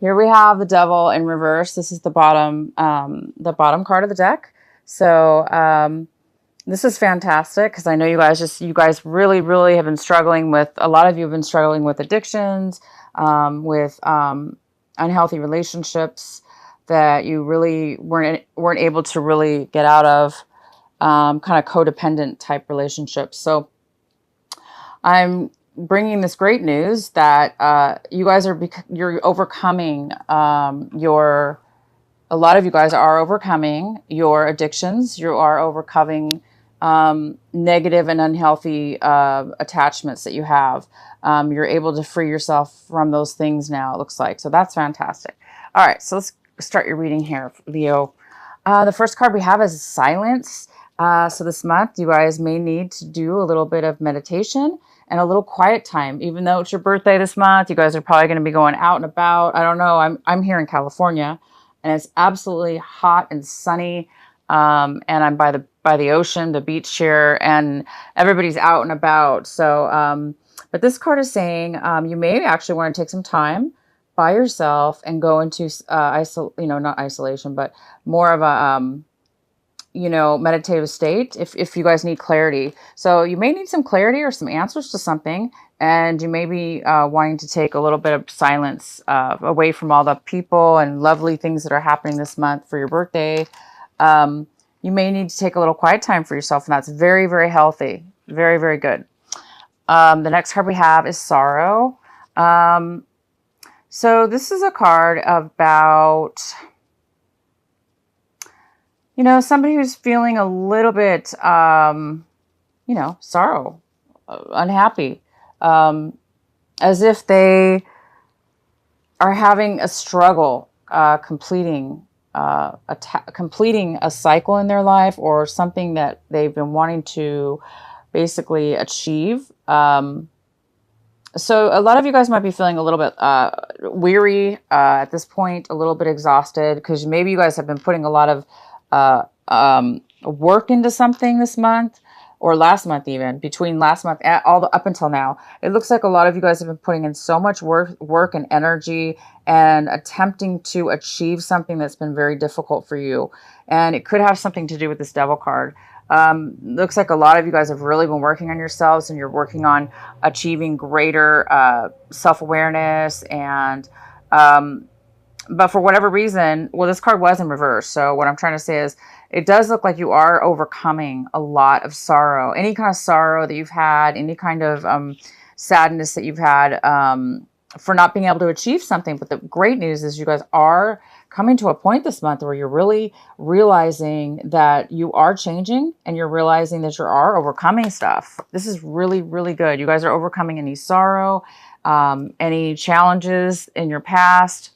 Here we have the devil in reverse. This is the bottom card of the deck. So this is fantastic because I know you guys really, really have been struggling with, a lot of you have been struggling with addictions, with unhealthy relationships that you really weren't able to really get out of, kind of codependent type relationships. So I'm bringing this great news that you guys you're overcoming your. A lot of you guys are overcoming your addictions. You are overcoming negative and unhealthy attachments that you have. You're able to free yourself from those things now, it looks like. So that's fantastic. All right, so let's start your reading here, Leo. The first card we have is silence. So this month, you guys may need to do a little bit of meditation and a little quiet time. Even though it's your birthday this month, you guys are probably going to be going out and about. I don't know. I'm here in California, and it's absolutely hot and sunny. And I'm by the ocean, the beach here, and everybody's out and about. So, but this card is saying you may actually want to take some time by yourself and go into not isolation, but more of a meditative state if you guys need clarity. So you may need some clarity or some answers to something, and you may be wanting to take a little bit of silence away from all the people and lovely things that are happening this month for your birthday. You may need to take a little quiet time for yourself, and that's very, very healthy. Very, very good. The next card we have is sorrow. So this is a card about, somebody who's feeling a little bit, sorrow, unhappy, as if they are having a struggle completing a cycle in their life, or something that they've been wanting to basically achieve. So a lot of you guys might be feeling a little bit weary at this point, a little bit exhausted, because maybe you guys have been putting a lot of work into something this month, or last month, even between last month and up until now. It looks like a lot of you guys have been putting in so much work and energy and attempting to achieve something that's been very difficult for you. And it could have something to do with this devil card. Looks like a lot of you guys have really been working on yourselves, and you're working on achieving greater self-awareness. And but for whatever reason, well, this card was in reverse. So what I'm trying to say is, it does look like you are overcoming a lot of sorrow. Any kind of sorrow that you've had, any kind of sadness that you've had for not being able to achieve something. But the great news is you guys are coming to a point this month where you're really realizing that you are changing, and you're realizing that you are overcoming stuff. This is really, really good. You guys are overcoming any sorrow, any challenges in your past.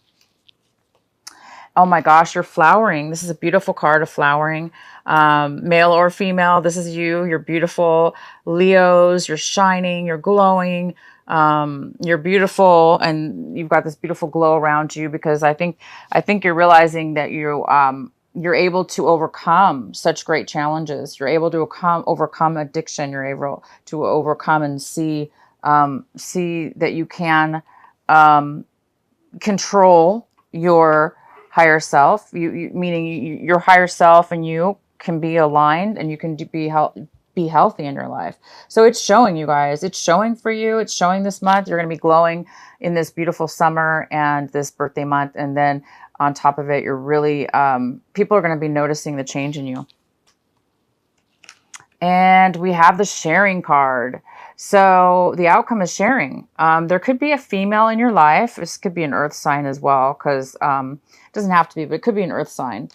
Oh my gosh, you're flowering. This is a beautiful card of flowering. Male or female, this is you. You're beautiful. Leos, you're shining, you're glowing. You're beautiful, and you've got this beautiful glow around you, because I think you're realizing that you're able to overcome such great challenges. You're able to overcome addiction. You're able to overcome and see that you can control your higher self. Meaning your higher self and you can be aligned, and you can be healthy in your life. So it's showing, you guys. It's showing for you. It's showing this month. You're going to be glowing in this beautiful summer and this birthday month. And then on top of it, you're really, people are going to be noticing the change in you. And we have the sharing card. So the outcome is sharing. There could be a female in your life. This could be an earth sign as well, because it doesn't have to be, but it could be an earth sign.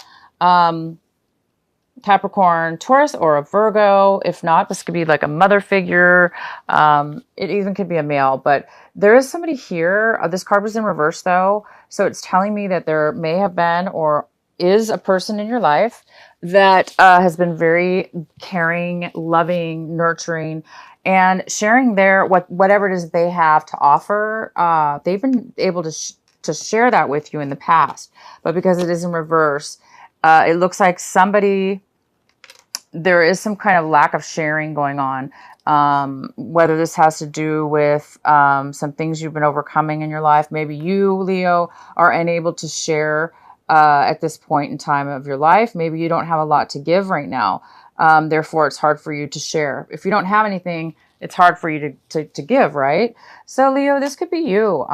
Capricorn, Taurus, or a Virgo. If not, this could be like a mother figure. It even could be a male, but there is somebody here. This card was in reverse though. So it's telling me that there may have been, or is, a person in your life that has been very caring, loving, nurturing, and sharing whatever it is they have to offer. They've been able to share that with you in the past, but because it is in reverse, it looks like there is some kind of lack of sharing going on. Whether this has to do with some things you've been overcoming in your life. Maybe you, Leo, are unable to share at this point in time of your life. Maybe you don't have a lot to give right now. Therefore, it's hard for you to share. If you don't have anything, it's hard for you to give, right? So, Leo, this could be you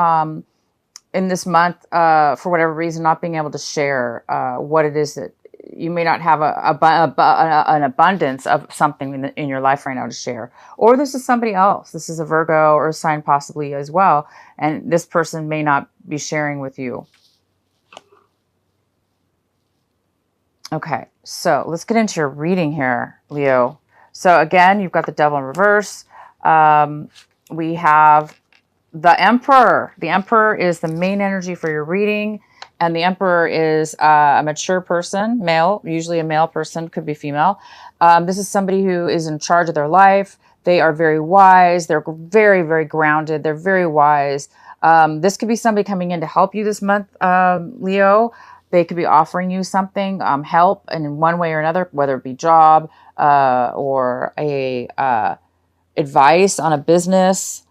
in this month, for whatever reason, not being able to share what it is that you may not have an abundance of something in your life right now to share. Or this is somebody else. This is a Virgo or a sign possibly as well. And this person may not be sharing with you. Okay, so let's get into your reading here, Leo. So again, you've got the Devil in reverse. We have the Emperor. The Emperor is the main energy for your reading. And the Emperor is a mature person, male, usually a male person, could be female. This is somebody who is in charge of their life. They are very wise. They're very, very grounded. They're very wise. This could be somebody coming in to help you this month, Leo. They could be offering you something, help, and in one way or another, whether it be job or advice on a business.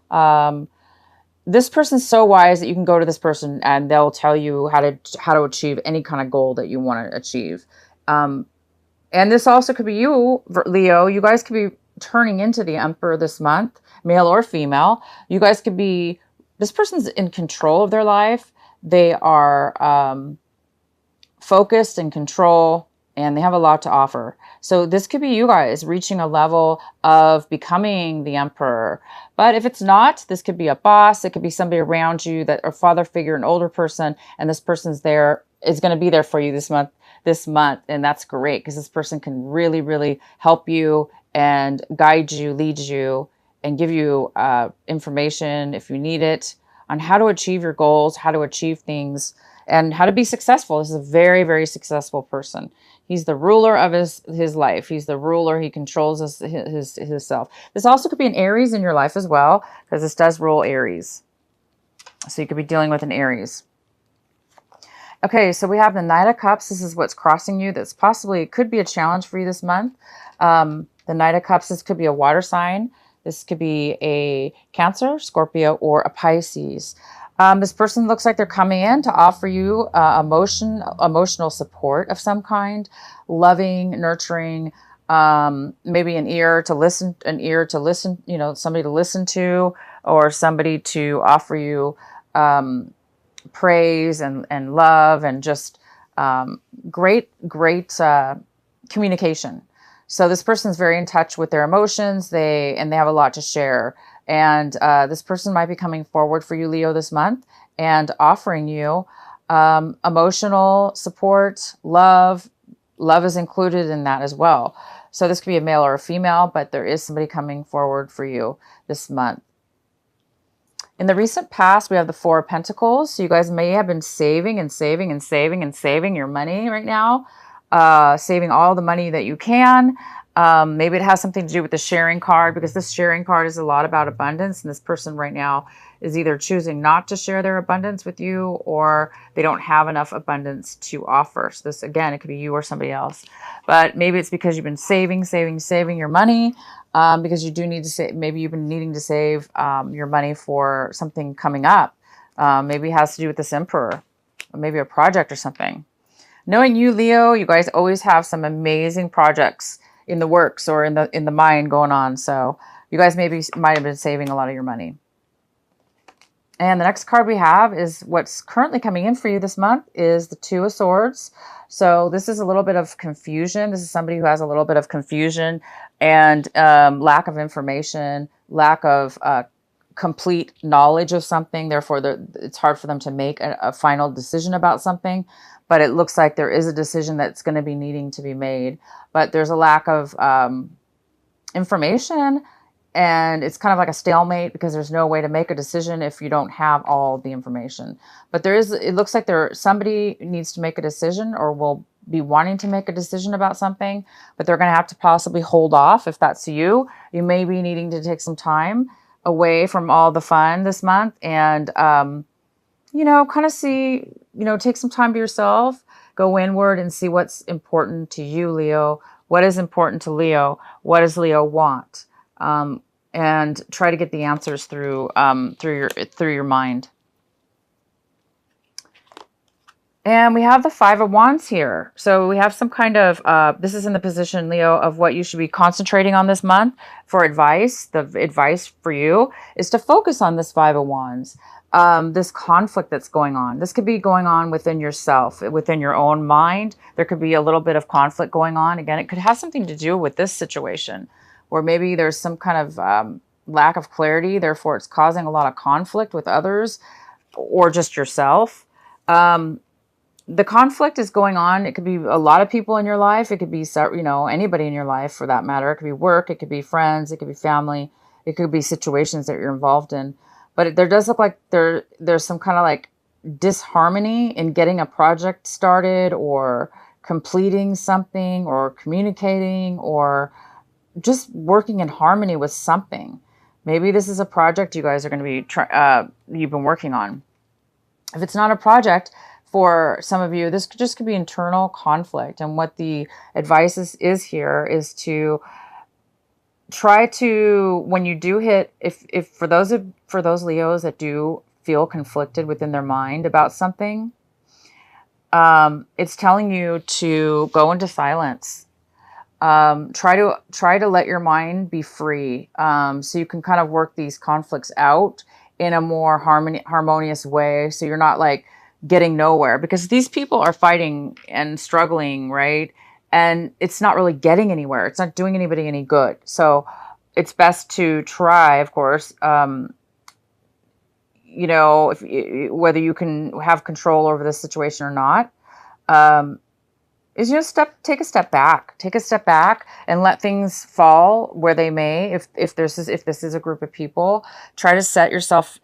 This person's so wise that you can go to this person and they'll tell you how to achieve any kind of goal that you want to achieve. And this also could be you, Leo. You guys could be turning into the Emperor this month, male or female. You guys could be, this person's in control of their life. They are focused and control, and they have a lot to offer. So this could be you guys reaching a level of becoming the Emperor. But if it's not, this could be a boss. It could be somebody around you, that a father figure, an older person, and this person's there, is going to be there for you this month. And that's great because this person can really, really help you and guide you, lead you, and give you information if you need it on how to achieve your goals, how to achieve things, and how to be successful. This is a very, very successful person. He's the ruler of his life. He's the ruler. He controls his self. This also could be an Aries in your life as well, because this does rule Aries. So you could be dealing with an Aries. Okay, so we have the Knight of Cups. This is what's crossing you. That's possibly, could be a challenge for you this month. The Knight of Cups, this could be a water sign. This could be a Cancer, Scorpio, or a Pisces. This person looks like they're coming in to offer you emotional support of some kind, loving, nurturing, maybe an ear to listen, somebody to listen to, or somebody to offer you praise and love and just great communication. So this person's very in touch with their emotions. They have a lot to share. And this person might be coming forward for you, Leo, this month and offering you emotional support, love. Love is included in that as well. So this could be a male or a female, but there is somebody coming forward for you this month. In the recent past, we have the Four of Pentacles. So you guys may have been saving and saving and saving and saving your money right now, saving all the money that you can. Maybe it has something to do with the sharing card, because this sharing card is a lot about abundance. And this person right now is either choosing not to share their abundance with you, or they don't have enough abundance to offer. So this, again, it could be you or somebody else. But maybe it's because you've been saving your money, because you do need to save. Maybe you've been needing to save your money for something coming up. Maybe it has to do with this Emperor, or maybe a project or something. Knowing you, Leo, you guys always have some amazing projects in the works or in the mind going on. So you guys might have been saving a lot of your money. And the next card we have is what's currently coming in for you this month is the Two of Swords. So this is a little bit of confusion. This is somebody who has a little bit of confusion and lack of information, lack of complete knowledge of something. Therefore, it's hard for them to make a final decision about something. But it looks like there is a decision that's going to be needing to be made. But there's a lack of information, and it's kind of like a stalemate because there's no way to make a decision if you don't have all the information. But it looks like somebody needs to make a decision or will be wanting to make a decision about something, but they're going to have to possibly hold off. If that's you, you may be needing to take some time away from all the fun this month and, kind of see, take some time to yourself, go inward and see what's important to you, Leo. What is important to Leo? What does Leo want? and try to get the answers through through your mind. And we have the Five of Wands here. So we have some kind of, this is in the position, Leo, of what you should be concentrating on this month for advice. The advice for you is to focus on this Five of Wands, this conflict that's going on. This could be going on within yourself, within your own mind. There could be a little bit of conflict going on. Again, it could have something to do with this situation, where maybe there's some kind of lack of clarity. Therefore, it's causing a lot of conflict with others or just yourself. The conflict is going on. It could be a lot of people in your life. It could be, you know, anybody in your life for that matter. It could be work. It could be friends. It could be family. It could be situations that you're involved in. But there does look like there's some kind of like disharmony in getting a project started or completing something or communicating or just working in harmony with something. Maybe this is a project you guys are going to be, you've been working on. If it's not a project, for some of you, this just could be internal conflict. And what the advice is here is to try to, when you do hit, if for those Leos that do feel conflicted within their mind about something, it's telling you to go into silence. Try to let your mind be free, so you can kind of work these conflicts out in a more harmonious way. So you're not like getting nowhere, because these people are fighting and struggling, right? And it's not really getting anywhere. It's not doing anybody any good. So it's best to try, of course, you know, whether you can have control over this situation or not, is, you know, take a step back and let things fall where they may. If this is a group of people, try to set yourself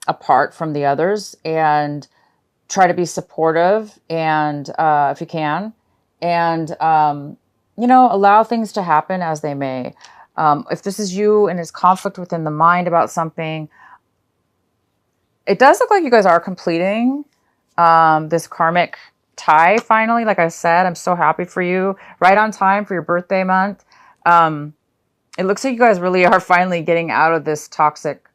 apart from the others and try to be supportive, and if you can, and you know, allow things to happen as they may. If this is you and it's conflict within the mind about something, it does look like you guys are completing this karmic tie finally. Like I said, I'm so happy for you. Right on time for your birthday month. It looks like you guys really are finally getting out of this toxic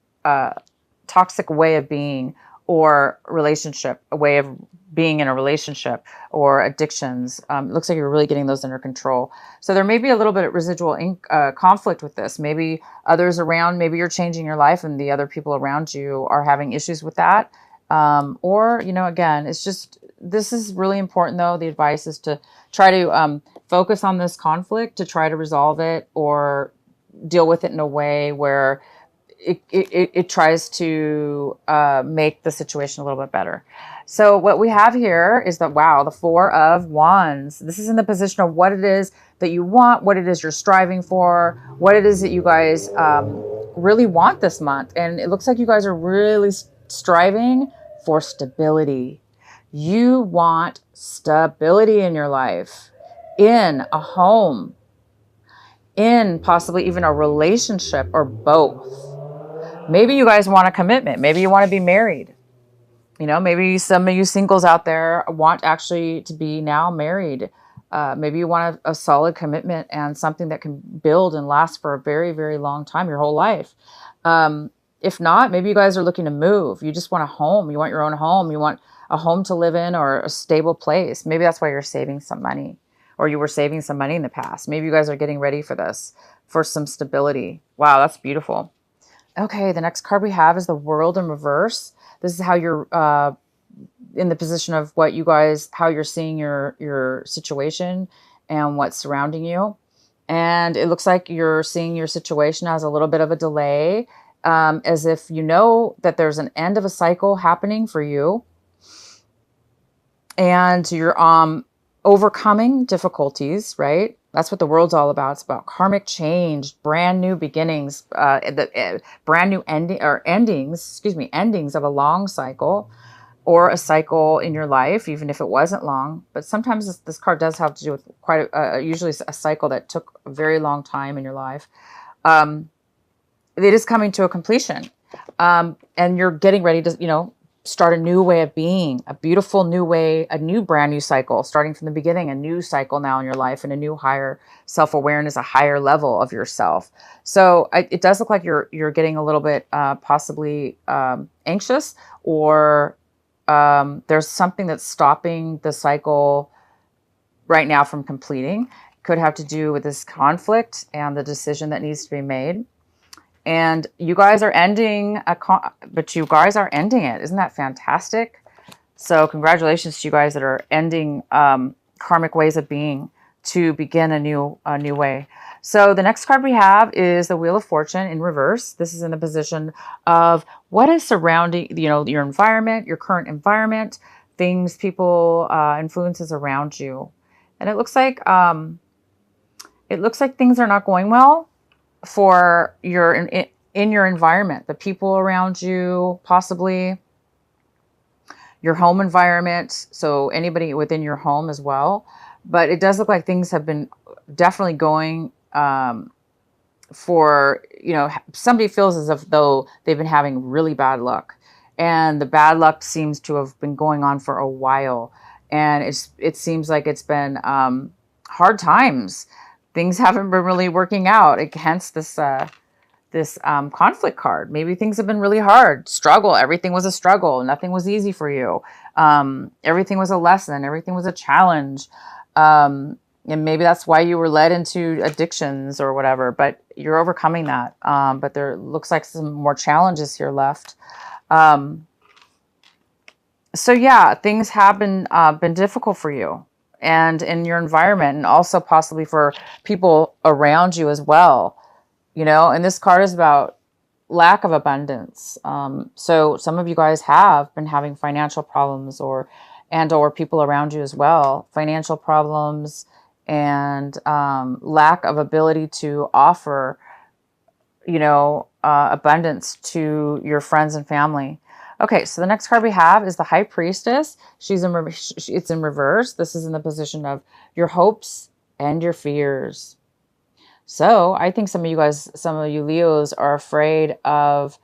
way of being, or relationship, a way of being in a relationship, or addictions. It looks like you're really getting those under control. So there may be a little bit of residual conflict with this. Maybe others around, maybe you're changing your life and the other people around you are having issues with that. Or, you know, again, it's just, this is really important though. The advice is to try to focus on this conflict, to try to resolve it or deal with it in a way where it tries to make the situation a little bit better. So what we have here is that, wow, the Four of Wands. This is in the position of what it is that you want, what it is you're striving for, what it is that you guys really want this month. And it looks like you guys are really striving for stability. You want stability in your life, in a home, in possibly even a relationship, or both. Maybe you guys want a commitment. Maybe you want to be married. You know, maybe some of you singles out there want actually to be now married. Maybe you want a solid commitment and something that can build and last for a very, very long time, your whole life. If not, maybe you guys are looking to move. You just want a home. You want your own home. You want a home to live in, or a stable place. Maybe that's why you're saving some money, or you were saving some money in the past. Maybe you guys are getting ready for this, for some stability. Wow, that's beautiful. Okay, the next card we have is the World in reverse. This is how you're in the position of what you guys, how you're seeing your situation and what's surrounding you. And it looks like you're seeing your situation as a little bit of a delay, as if you know that there's an end of a cycle happening for you. And you're overcoming difficulties, right? That's what the world's all about. It's about karmic change, brand new beginnings, brand new endings of a long cycle, or a cycle in your life, even if it wasn't long. But sometimes this card does have to do with usually a cycle that took a very long time in your life. It is coming to a completion, and you're getting ready to, start a new way of being, a beautiful new way, a new brand new cycle, starting from the beginning, a new cycle now in your life, and a new higher self-awareness, a higher level of yourself. So it does look like you're getting a little bit possibly anxious, or there's something that's stopping the cycle right now from completing. Could have to do with this conflict and the decision that needs to be made. And you guys are ending but you guys are ending it. Isn't that fantastic? So congratulations to you guys that are ending karmic ways of being to begin a new way. So the next card we have is the Wheel of Fortune in reverse. This is in the position of what is surrounding, your environment, your current environment, things, people, influences around you. And it looks like things are not going well for in your environment, the people around you, possibly your home environment. So anybody within your home as well. But it does look like things have been definitely going for, somebody feels as if though they've been having really bad luck, and the bad luck seems to have been going on for a while. And it seems like it's been hard times. Things haven't been really working out. Hence this conflict card. Maybe things have been really hard. Struggle. Everything was a struggle. Nothing was easy for you. Everything was a lesson. Everything was a challenge. And maybe that's why you were led into addictions or whatever. But you're overcoming that. But there looks like some more challenges here left. So yeah, things have been difficult for you and in your environment, and also possibly for people around you as well. And this card is about lack of abundance. So some of you guys have been having financial problems, or people around you as well, financial problems and lack of ability to offer, abundance to your friends and family. Okay, so the next card we have is the High Priestess. It's in reverse. This is in the position of your hopes and your fears. So I think some of you Leos are afraid that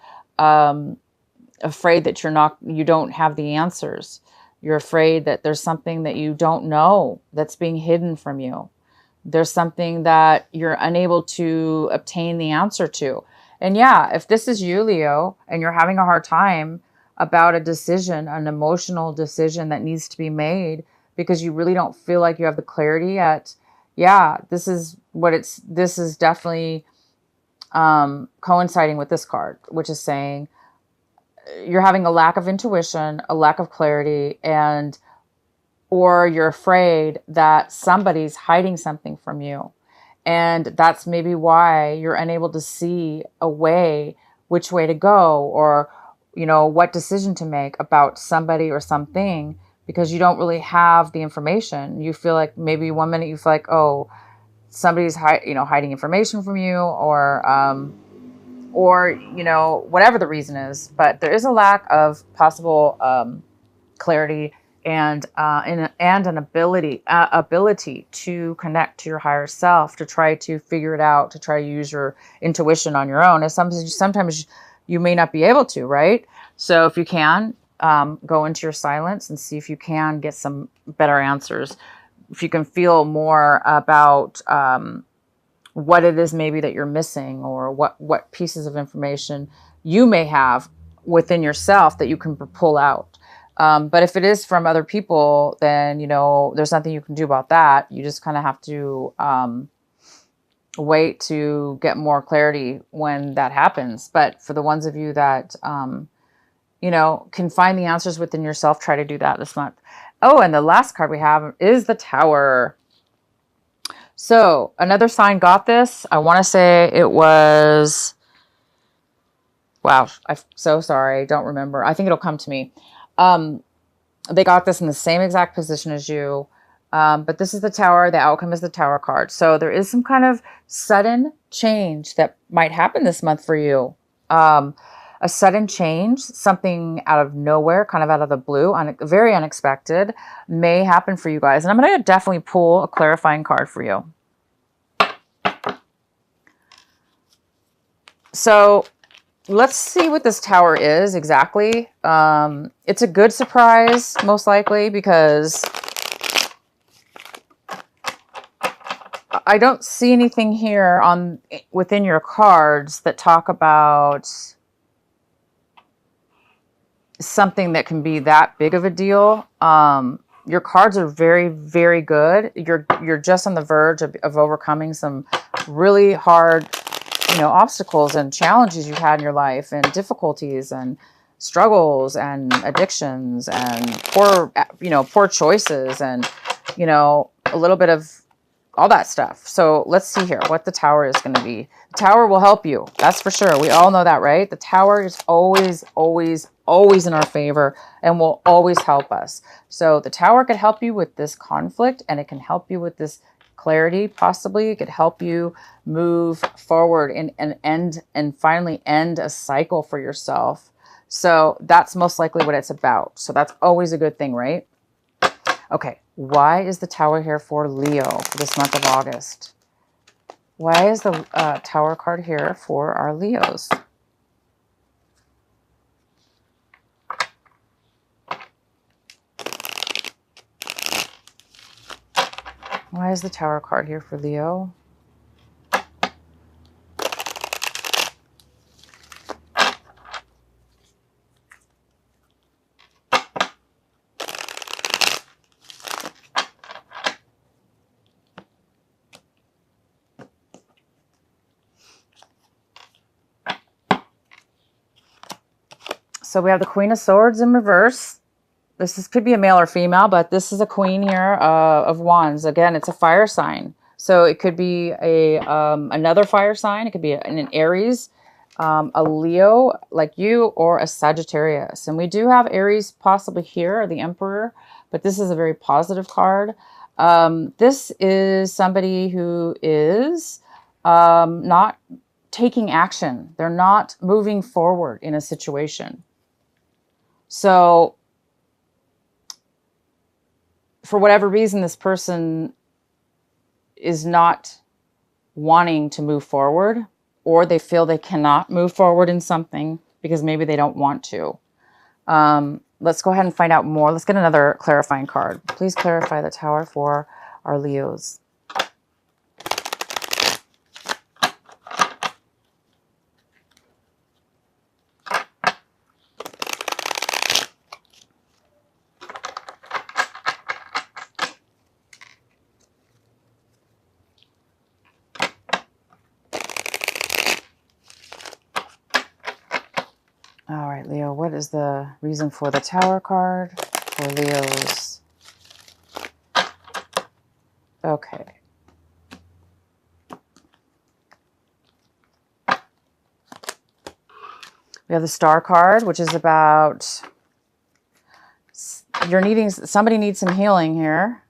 you don't have the answers. You're afraid that there's something that you don't know that's being hidden from you. There's something that you're unable to obtain the answer to. And yeah, if this is you, Leo, and you're having a hard time about a decision, an emotional decision that needs to be made because you really don't feel like you have the clarity yet. Yeah, this is definitely coinciding with this card, which is saying you're having a lack of intuition, a lack of clarity, or you're afraid that somebody's hiding something from you. And that's maybe why you're unable to see which way to go, or what decision to make about somebody or something, because you don't really have the information. You feel like maybe one minute you feel like, oh, somebody's hiding information from you, or whatever the reason is. But there is a lack of possible clarity and an ability to connect to your higher self, to try to figure it out, to try to use your intuition on your own. And sometimes you may not be able to, right? So if you can, go into your silence and see if you can get some better answers. If you can feel more about what it is maybe that you're missing, or what pieces of information you may have within yourself that you can pull out. But if it is from other people, then, there's nothing you can do about that. You just kind of have to wait to get more clarity when that happens. But for the ones of you that, can find the answers within yourself, try to do that this month. Oh, and the last card we have is the Tower. So another sign got this. I want to say it was, wow, I'm so sorry. Don't remember. I think it'll come to me. They got this in the same exact position as you. But this is the Tower. The outcome is the Tower card. So there is some kind of sudden change that might happen this month for you. A sudden change, something out of nowhere, kind of out of the blue, very unexpected, may happen for you guys. And I'm going to definitely pull a clarifying card for you. So let's see what this tower is exactly. It's a good surprise, most likely, because I don't see anything here within your cards that talk about something that can be that big of a deal. Your cards are very, very good. You're just on the verge of overcoming some really hard, obstacles and challenges you've had in your life, and difficulties and struggles and addictions and poor choices, and a little bit of all that stuff. So let's see here what the tower is going to be. The tower will help you. That's for sure. We all know that, right? The tower is always, always, always in our favor and will always help us. So the tower could help you with this conflict, and it can help you with this clarity. Possibly it could help you move forward and finally end a cycle for yourself. So that's most likely what it's about. So that's always a good thing, right? Okay, why is the tower here for Leo for this month of August? Why is the tower card here for our Leos? Why is the tower card here for Leo? So we have the Queen of Swords in reverse. Could be a male or female, but this is a queen here of wands. Again, it's a fire sign. So it could be another fire sign. It could be an Aries, a Leo like you, or a Sagittarius. And we do have Aries possibly here, the Emperor, but this is a very positive card. This is somebody who is not taking action. They're not moving forward in a situation. So for whatever reason, this person is not wanting to move forward, or they feel they cannot move forward in something because maybe they don't want to. Let's go ahead and find out more. Let's get another clarifying card. Please clarify the tower for our Leos. All right, Leo, what is the reason for the tower card for Leos? Okay. We have the Star card, which is about somebody needs some healing here.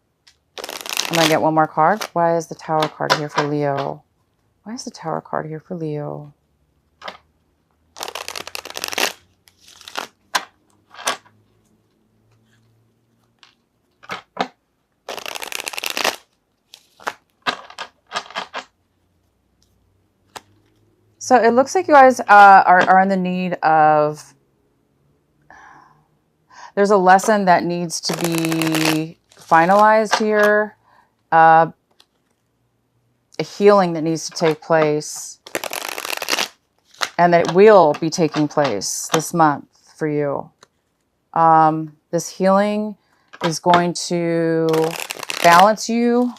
I'm going to get one more card. Why is the Tower card here for Leo? Why is the Tower card here for Leo? So it looks like you guys are in the need of, there's a lesson that needs to be finalized here, a healing that needs to take place, and that it will be taking place this month for you. This healing is going to balance you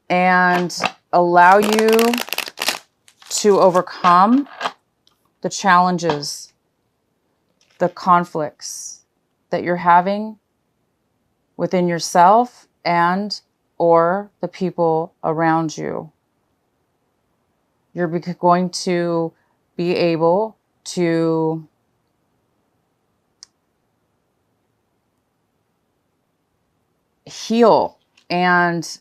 and allow you to overcome the challenges, the conflicts that you're having within yourself and or the people around you. You're going to be able to heal and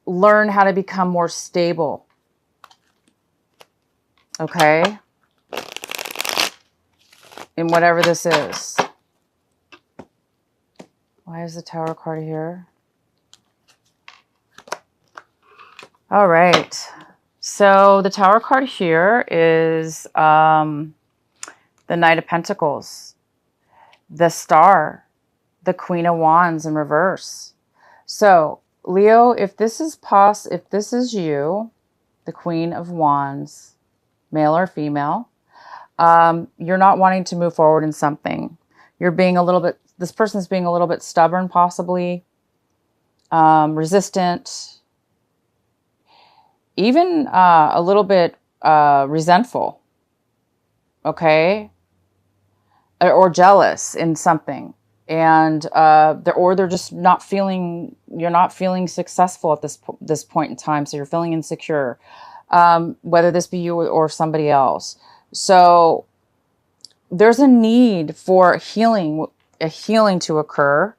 learn how to become more stable. Okay? In whatever this is. Why is the Tower card here? All right. So the Tower card here is the Knight of Pentacles, the Star, the Queen of Wands in reverse. So Leo, if this is if this is you, the Queen of Wands, male or female, you're not wanting to move forward in something. You're being a little bit, this person's being a little bit stubborn, possibly, resistant, even a little bit resentful, okay? Or jealous in something. And they're just not feeling, you're not feeling successful at this point in time. So you're feeling insecure, whether this be you or somebody else. So there's a need for a healing to occur,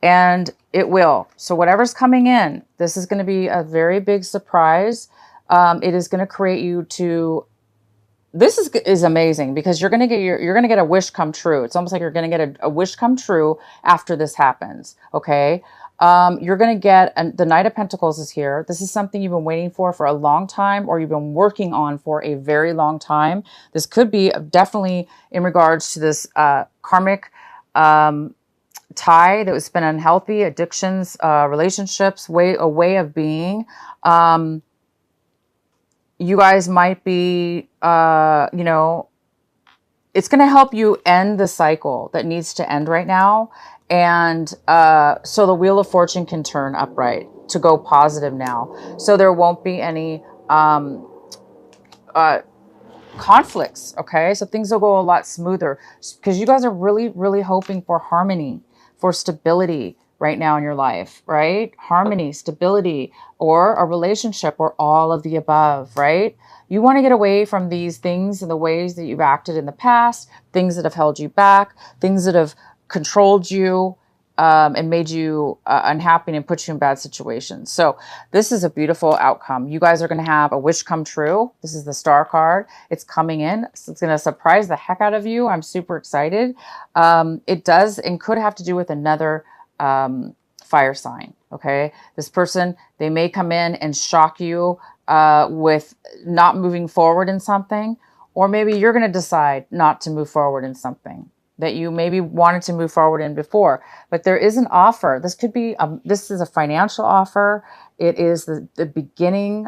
and it will. So whatever's coming in, this is going to be a very big surprise. It is going to create you to, this is amazing, because you're going to get a wish come true. It's almost like you're going to get a wish come true after this happens. Okay. You're going to get, the Knight of Pentacles is here. This is something you've been waiting for a long time, or you've been working on for a very long time. This could be definitely in regards to this karmic tie that was been unhealthy, addictions, relationships, a way of being. You guys might be, you know, it's going to help you end the cycle that needs to end right now. And so the Wheel of Fortune can turn upright to go positive now. So there won't be any conflicts, okay? So things will go a lot smoother, because you guys are really, really hoping for harmony, for stability right now in your life, right? Harmony, stability, or a relationship, or all of the above, right? You want to get away from these things and the ways that you've acted in the past, things that have held you back, things that have controlled you, and made you unhappy and put you in bad situations. So this is a beautiful outcome. You guys are going to have a wish come true. This is the Star card. It's coming in. So it's going to surprise the heck out of you. I'm super excited. It does and could have to do with another fire sign. Okay. This person, they may come in and shock you with not moving forward in something, or maybe you're going to decide not to move forward in something that you maybe wanted to move forward in before. But there is an offer. This could be, this is a financial offer. It is the beginning.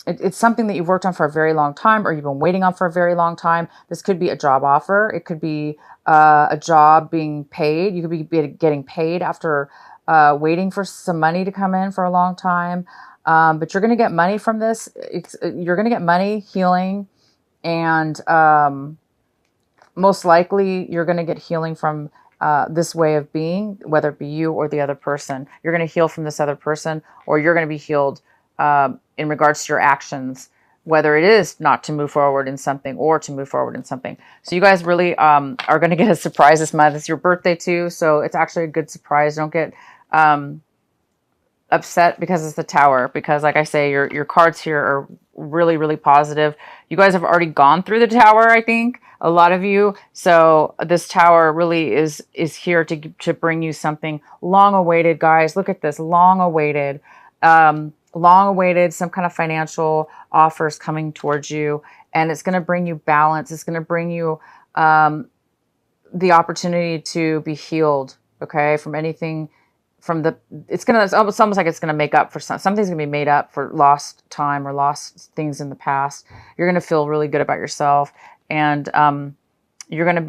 It's something that you've worked on for a very long time, or you've been waiting on for a very long time. This could be a job offer. It could be a job being paid. You could be getting paid after waiting for some money to come in for a long time. But you're going to get money from this. You're going to get money, healing, and most likely you're going to get healing from this way of being, whether it be you or the other person. You're going to heal from this other person, or you're going to be healed in regards to your actions, whether it is not to move forward in something or to move forward in something. So you guys really are going to get a surprise this month. It's your birthday too, so it's actually a good surprise. Don't get upset because it's the Tower, because like I say, your cards here are really, really positive. You guys have already gone through the Tower, I think, a lot of you. So this Tower really is here to bring you something long awaited, guys. Look at this, long awaited, some kind of financial offers coming towards you, and it's going to bring you balance. It's going to bring you the opportunity to be healed, okay, from anything. It's almost like it's going to make up for something's going to be made up for lost time or lost things in the past. You're going to feel really good about yourself, and you're going to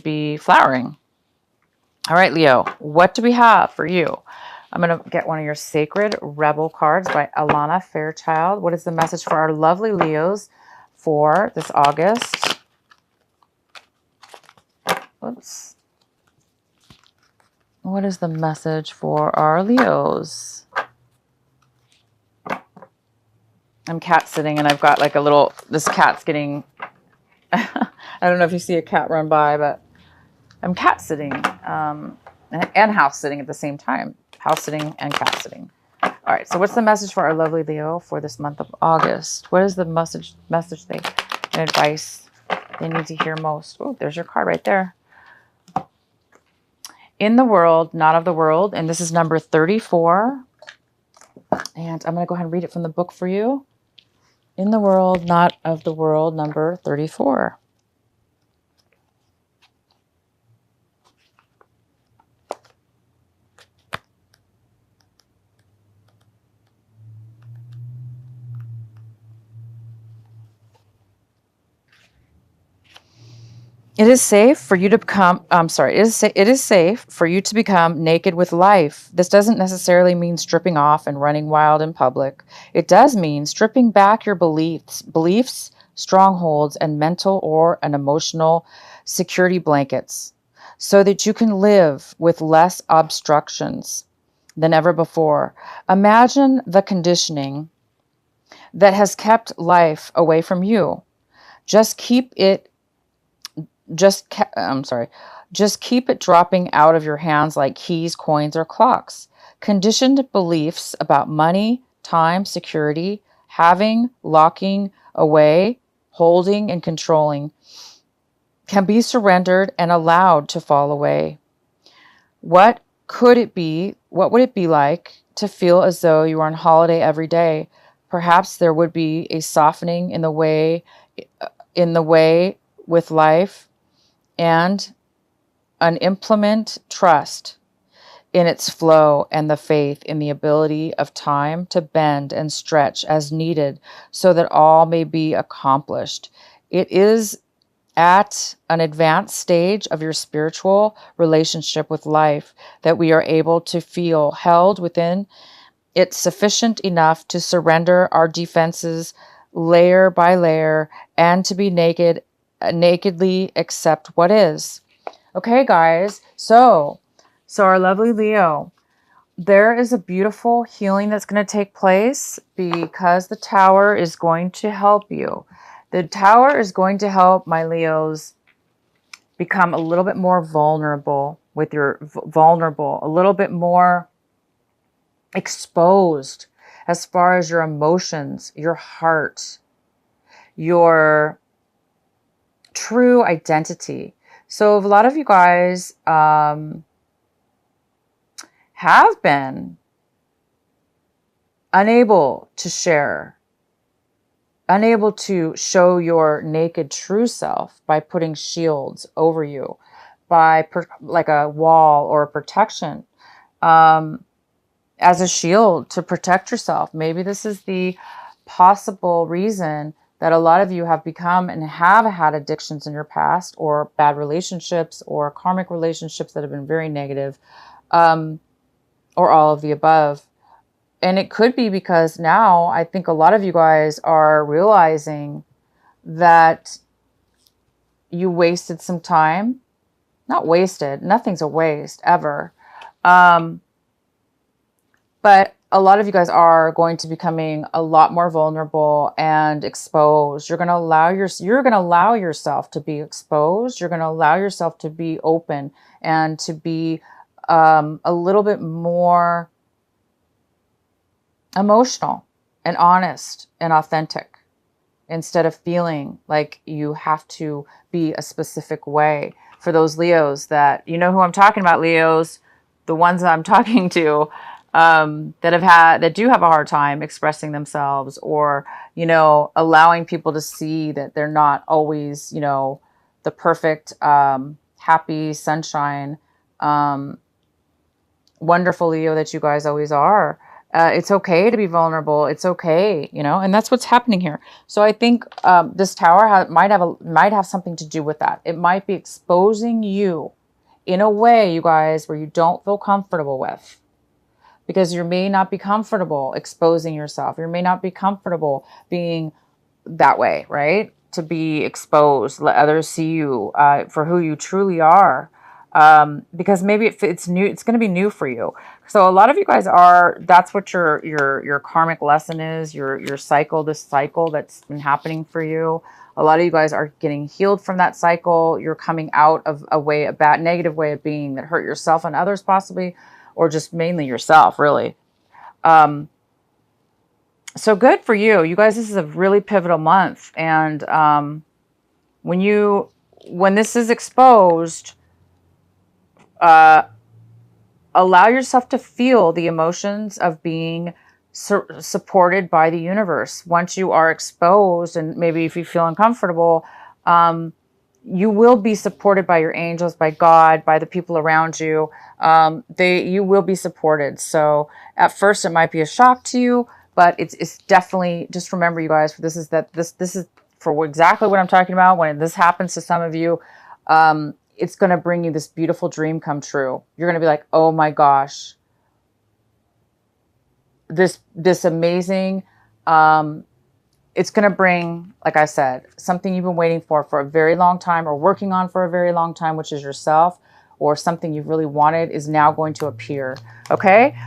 be flowering. All right, Leo, what do we have for you? I'm going to get one of your Sacred Rebel cards by Alana Fairchild. What is the message for our lovely Leos for this August? Oops. What is the message for our Leos? I'm cat sitting, and I've got like this cat's getting, I don't know if you see a cat run by, but I'm cat sitting and house sitting at the same time. House sitting and cat sitting. All right, so what's the message for our lovely Leo for this month of August? What is the message and advice they need to hear most? Oh, there's your card right there. In the world, not of the world. And this is number 34. And I'm going to go ahead and read it from the book for you. In the World, Not of the World, number 34. It is safe for you to become, it is safe for you to become naked with life. This doesn't necessarily mean stripping off and running wild in public. It does mean stripping back your beliefs, strongholds, and mental or an emotional security blankets so that you can live with less obstructions than ever before. Imagine the conditioning that has kept life away from you. Just keep it just keep it dropping out of your hands like keys, coins, or clocks. Conditioned beliefs about money, time, security, having, locking away, holding, and controlling can be surrendered and allowed to fall away. What could it be? What would it be like to feel as though you were on holiday every day? Perhaps there would be a softening in the way with life, and an implement trust in its flow and the faith in the ability of time to bend and stretch as needed so that all may be accomplished. It is at an advanced stage of your spiritual relationship with life that we are able to feel held within it sufficient enough to surrender our defenses layer by layer and to be nakedly accept what is. Okay, guys. So our lovely Leo, there is a beautiful healing that's going to take place because the Tower is going to help you. The Tower is going to help my Leos become a little bit more vulnerable a little bit more exposed as far as your emotions, your heart, your true identity. So a lot of you guys have been unable to share, unable to show your naked true self by putting shields over you, by like a wall or a protection, as a shield to protect yourself. Maybe this is the possible reason that a lot of you have become and have had addictions in your past, or bad relationships, or karmic relationships that have been very negative, or all of the above. And it could be because now I think a lot of you guys are realizing that you wasted some time. Not wasted. Nothing's a waste ever. But a lot of you guys are going to be becoming a lot more vulnerable and exposed. You're going to allow yourself to be exposed. You're going to allow yourself to be open and to be a little bit more emotional and honest and authentic, instead of feeling like you have to be a specific way. For those Leos that, you know who I'm talking about, Leos, the ones that I'm talking to, that do have a hard time expressing themselves, or, allowing people to see that they're not always, the perfect, happy, sunshine, wonderful Leo that you guys always are. It's okay to be vulnerable. It's okay, and that's what's happening here. So I think this Tower might have something to do with that. It might be exposing you in a way, you guys, where you don't feel comfortable with. Because you may not be comfortable exposing yourself. You may not be comfortable being that way, right? To be exposed, let others see you for who you truly are. Because maybe it's new. It's going to be new for you. So a lot of you guys that's what your karmic lesson is. Your cycle, this cycle that's been happening for you. A lot of you guys are getting healed from that cycle. You're coming out of a bad, negative way of being that hurt yourself and others possibly, or just mainly yourself, really. So good for you. You guys, this is a really pivotal month. And when this is exposed, allow yourself to feel the emotions of being supported by the universe. Once you are exposed, and maybe if you feel uncomfortable, you will be supported by your angels, by God, by the people around you. You will be supported. So at first it might be a shock to you, but it's definitely, just remember, you guys, this is for exactly what I'm talking about. When this happens to some of you, it's going to bring you this beautiful dream come true. You're going to be like, oh my gosh, this amazing, it's going to bring, like I said, something you've been waiting for a very long time, or working on for a very long time, which is yourself, or something you've really wanted is now going to appear. Okay.